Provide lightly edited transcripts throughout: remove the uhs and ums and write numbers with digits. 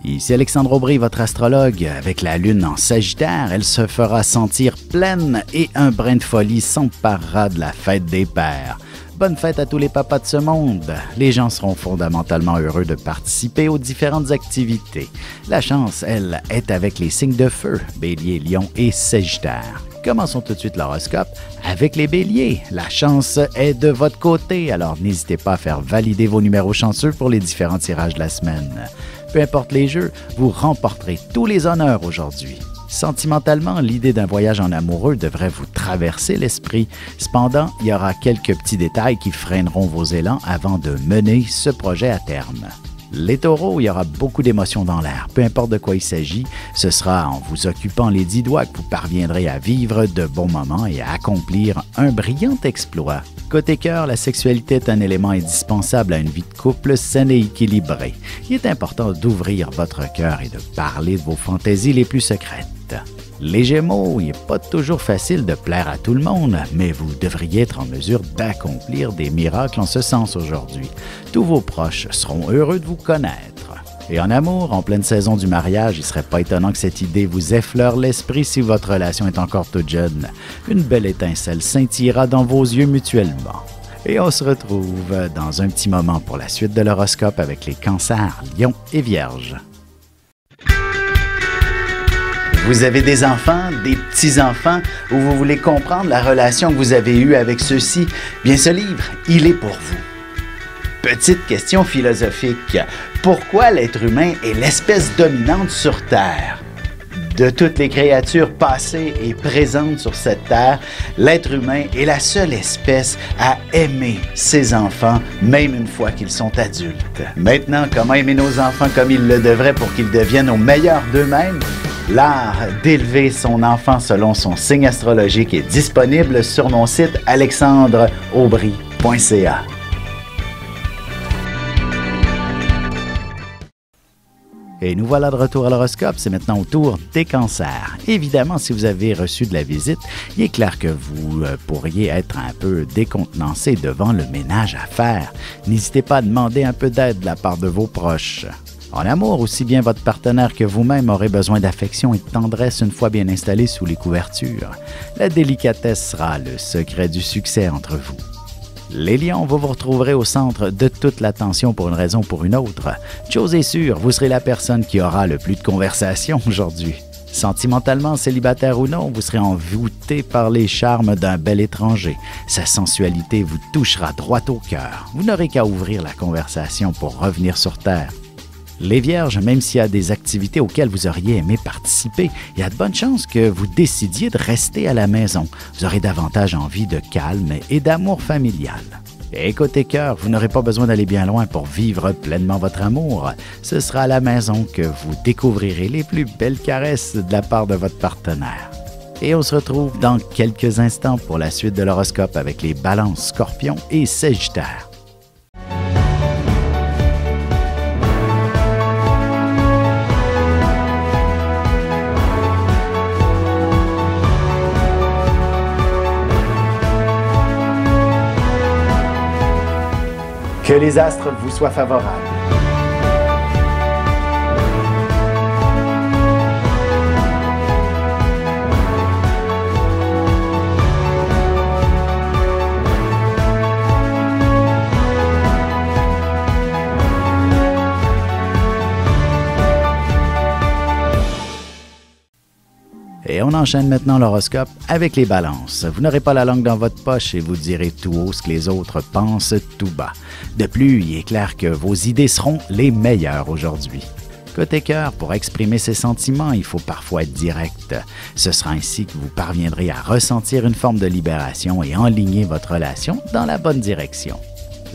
Ici Alexandre Aubry, votre astrologue. Avec la lune en Sagittaire, elle se fera sentir pleine et un brin de folie s'emparera de la fête des pères. Bonne fête à tous les papas de ce monde. Les gens seront fondamentalement heureux de participer aux différentes activités. La chance, elle, est avec les signes de feu, Bélier, Lion et Sagittaire. Commençons tout de suite l'horoscope avec les Béliers. La chance est de votre côté, alors n'hésitez pas à faire valider vos numéros chanceux pour les différents tirages de la semaine. Peu importe les jeux, vous remporterez tous les honneurs aujourd'hui. Sentimentalement, l'idée d'un voyage en amoureux devrait vous traverser l'esprit. Cependant, il y aura quelques petits détails qui freineront vos élans avant de mener ce projet à terme. Les taureaux, il y aura beaucoup d'émotions dans l'air. Peu importe de quoi il s'agit, ce sera en vous occupant les 10 doigts que vous parviendrez à vivre de bons moments et à accomplir un brillant exploit. Côté cœur, la sexualité est un élément indispensable à une vie de couple saine et équilibrée. Il est important d'ouvrir votre cœur et de parler de vos fantaisies les plus secrètes. Les Gémeaux, il n'est pas toujours facile de plaire à tout le monde, mais vous devriez être en mesure d'accomplir des miracles en ce sens aujourd'hui. Tous vos proches seront heureux de vous connaître. Et en amour, en pleine saison du mariage, il ne serait pas étonnant que cette idée vous effleure l'esprit si votre relation est encore toute jeune. Une belle étincelle scintillera dans vos yeux mutuellement. Et on se retrouve dans un petit moment pour la suite de l'horoscope avec les cancers, lions et vierges. Vous avez des enfants, des petits-enfants, ou vous voulez comprendre la relation que vous avez eue avec ceux-ci? Bien, ce livre, il est pour vous. Petite question philosophique. Pourquoi l'être humain est l'espèce dominante sur Terre? De toutes les créatures passées et présentes sur cette terre, l'être humain est la seule espèce à aimer ses enfants, même une fois qu'ils sont adultes. Maintenant, comment aimer nos enfants comme ils le devraient pour qu'ils deviennent au meilleur d'eux-mêmes? L'art d'élever son enfant selon son signe astrologique est disponible sur mon site alexandreaubry.ca. Et nous voilà de retour à l'horoscope, c'est maintenant au tour des cancers. Évidemment, si vous avez reçu de la visite, il est clair que vous pourriez être un peu décontenancé devant le ménage à faire. N'hésitez pas à demander un peu d'aide de la part de vos proches. En amour, aussi bien votre partenaire que vous-même aurez besoin d'affection et de tendresse une fois bien installé sous les couvertures. La délicatesse sera le secret du succès entre vous. Les lions, vous vous retrouverez au centre de toute l'attention pour une raison ou pour une autre. Chose est sûre, vous serez la personne qui aura le plus de conversation aujourd'hui. Sentimentalement, célibataire ou non, vous serez envoûté par les charmes d'un bel étranger. Sa sensualité vous touchera droit au cœur. Vous n'aurez qu'à ouvrir la conversation pour revenir sur terre. Les vierges, même s'il y a des activités auxquelles vous auriez aimé participer, il y a de bonnes chances que vous décidiez de rester à la maison. Vous aurez davantage envie de calme et d'amour familial. Et côté cœur, vous n'aurez pas besoin d'aller bien loin pour vivre pleinement votre amour. Ce sera à la maison que vous découvrirez les plus belles caresses de la part de votre partenaire. Et on se retrouve dans quelques instants pour la suite de l'horoscope avec les balances, scorpions et sagittaires. Que les astres vous soient favorables. Et on enchaîne maintenant l'horoscope avec les balances. Vous n'aurez pas la langue dans votre poche et vous direz tout haut ce que les autres pensent tout bas. De plus, il est clair que vos idées seront les meilleures aujourd'hui. Côté cœur, pour exprimer ses sentiments, il faut parfois être direct. Ce sera ainsi que vous parviendrez à ressentir une forme de libération et enligner votre relation dans la bonne direction.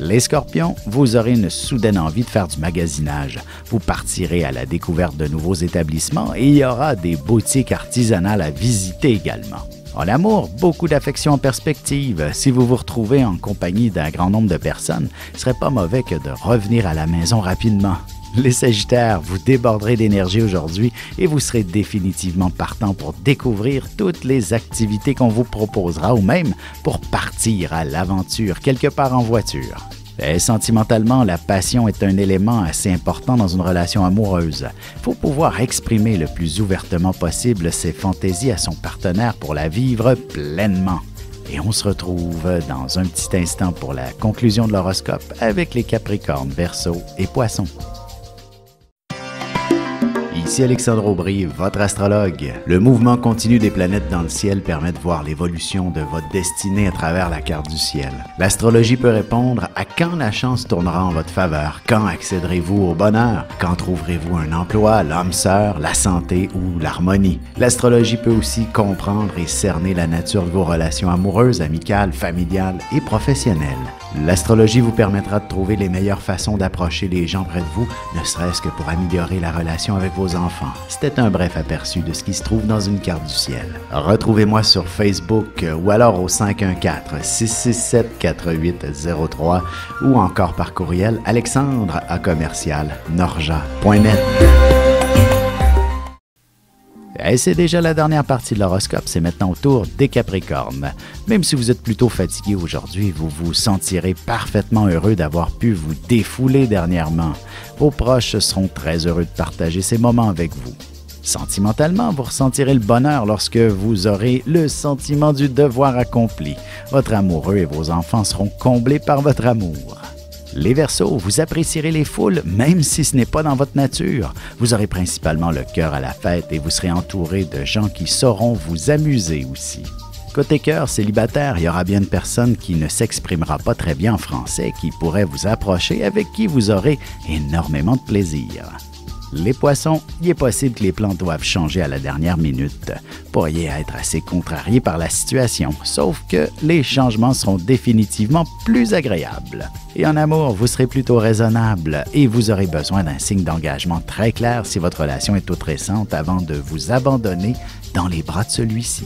Les scorpions, vous aurez une soudaine envie de faire du magasinage. Vous partirez à la découverte de nouveaux établissements et il y aura des boutiques artisanales à visiter également. En amour, beaucoup d'affection en perspective. Si vous vous retrouvez en compagnie d'un grand nombre de personnes, il ne serait pas mauvais que de revenir à la maison rapidement. Les Sagittaires, vous déborderez d'énergie aujourd'hui et vous serez définitivement partant pour découvrir toutes les activités qu'on vous proposera ou même pour partir à l'aventure quelque part en voiture. Et sentimentalement, la passion est un élément assez important dans une relation amoureuse. Il faut pouvoir exprimer le plus ouvertement possible ses fantaisies à son partenaire pour la vivre pleinement. Et on se retrouve dans un petit instant pour la conclusion de l'horoscope avec les Capricornes, Verseaux et Poissons. Ici Alexandre Aubry, votre astrologue. Le mouvement continu des planètes dans le ciel permet de voir l'évolution de votre destinée à travers la carte du ciel. L'astrologie peut répondre à quand la chance tournera en votre faveur, quand accéderez-vous au bonheur, quand trouverez-vous un emploi, l'âme sœur, la santé ou l'harmonie. L'astrologie peut aussi comprendre et cerner la nature de vos relations amoureuses, amicales, familiales et professionnelles. L'astrologie vous permettra de trouver les meilleures façons d'approcher les gens près de vous, ne serait-ce que pour améliorer la relation avec vos enfants. C'était un bref aperçu de ce qui se trouve dans une carte du ciel. Retrouvez-moi sur Facebook ou alors au 514-667-4803 ou encore par courriel alexandre@norja.net. Et c'est déjà la dernière partie de l'horoscope, c'est maintenant au tour des Capricornes. Même si vous êtes plutôt fatigué aujourd'hui, vous vous sentirez parfaitement heureux d'avoir pu vous défouler dernièrement. Vos proches seront très heureux de partager ces moments avec vous. Sentimentalement, vous ressentirez le bonheur lorsque vous aurez le sentiment du devoir accompli. Votre amoureux et vos enfants seront comblés par votre amour. Les Verseaux, vous apprécierez les foules, même si ce n'est pas dans votre nature. Vous aurez principalement le cœur à la fête et vous serez entouré de gens qui sauront vous amuser aussi. Côté cœur célibataire, il y aura bien une personne qui ne s'exprimera pas très bien en français, qui pourrait vous approcher, avec qui vous aurez énormément de plaisir. Les Poissons, il est possible que les plans doivent changer à la dernière minute. Vous pourriez être assez contrarié par la situation, sauf que les changements seront définitivement plus agréables. Et en amour, vous serez plutôt raisonnable et vous aurez besoin d'un signe d'engagement très clair si votre relation est toute récente avant de vous abandonner dans les bras de celui-ci.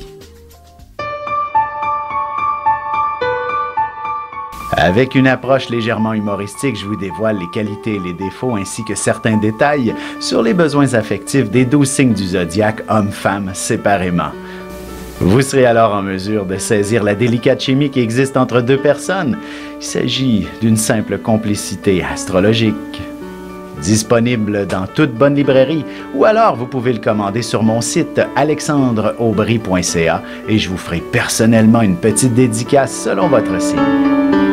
Avec une approche légèrement humoristique, je vous dévoile les qualités et les défauts ainsi que certains détails sur les besoins affectifs des 12 signes du zodiaque, hommes-femmes séparément. Vous serez alors en mesure de saisir la délicate chimie qui existe entre deux personnes. Il s'agit d'une simple complicité astrologique. Disponible dans toute bonne librairie ou alors vous pouvez le commander sur mon site alexandreaubry.ca et je vous ferai personnellement une petite dédicace selon votre signe.